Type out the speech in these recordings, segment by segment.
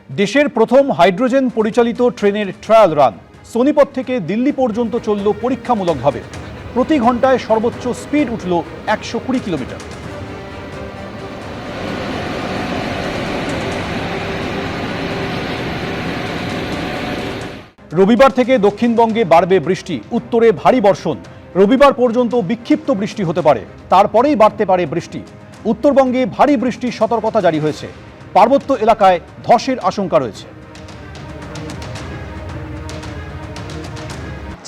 দেশের প্রথম হাইড্রোজেন পরিচালিত ট্রেনের ট্রায়াল রান সোনিপত থেকে দিল্লি পর্যন্ত চলল পরীক্ষামূলকভাবে। প্রতি ঘন্টায় সর্বোচ্চ স্পিড উঠল 120 কিলোমিটার। রবিবার থেকে দক্ষিণবঙ্গে বাড়বে বৃষ্টি, উত্তরে ভারী বর্ষণ। রবিবার পর্যন্ত বিক্ষিপ্ত বৃষ্টি হতে পারে, তারপরেই বাড়তে পারে বৃষ্টি। উত্তরবঙ্গে ভারী বৃষ্টির সতর্কতা জারি হয়েছে। পার্বত্য এলাকায় ধসের আশঙ্কা রয়েছে।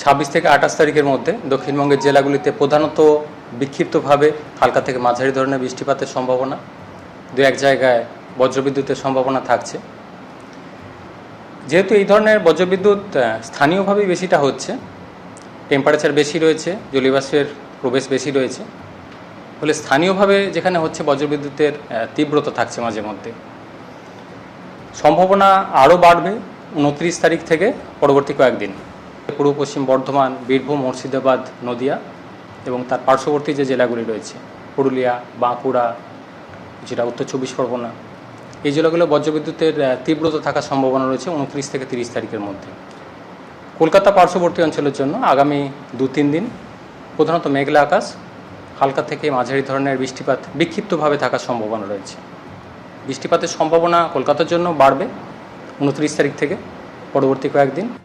26 থেকে 28 তারিখের মধ্যে দক্ষিণবঙ্গের জেলাগুলিতে প্রধানত বিক্ষিপ্তভাবে হালকা থেকে মাঝারি ধরনের বৃষ্টিপাতের সম্ভাবনা, দু এক জায়গায় বজ্রবিদ্যুতের সম্ভাবনা থাকছে। যেহেতু এই ধরনের বজ্রবিদ্যুৎ স্থানীয়ভাবেই বেশিটা হচ্ছে, টেম্পারেচার বেশি রয়েছে, জলীয়বাষ্পের প্রবেশ বেশি রয়েছে, ফলে স্থানীয়ভাবে যেখানে হচ্ছে বজ্রবিদ্যুতের তীব্রতা থাকছে মাঝে মধ্যে। সম্ভাবনা আরও বাড়বে 29 তারিখ থেকে পরবর্তী কয়েকদিন। পূর্ব পশ্চিম বর্ধমান, বীরভূম, মুর্শিদাবাদ, নদিয়া এবং তার পার্শ্ববর্তী যে জেলাগুলি রয়েছে পুরুলিয়া, বাঁকুড়া, যেটা উত্তর 24 পরগনা, এই জেলাগুলো বজ্রবিদ্যুতের তীব্রতা থাকার সম্ভাবনা রয়েছে 29 থেকে 30 তারিখের মধ্যে। কলকাতা পার্শ্ববর্তী অঞ্চলের জন্য আগামী 2-3 দিন প্রধানত মেঘলা আকাশ, হালকা থেকে মাঝারি ধরনের বৃষ্টিপাত বিক্ষিপ্তভাবে থাকার সম্ভাবনা রয়েছে। বৃষ্টিপাতের সম্ভাবনা কলকাতার জন্য বাড়বে 29 তারিখ থেকে পরবর্তী কয়েকদিন।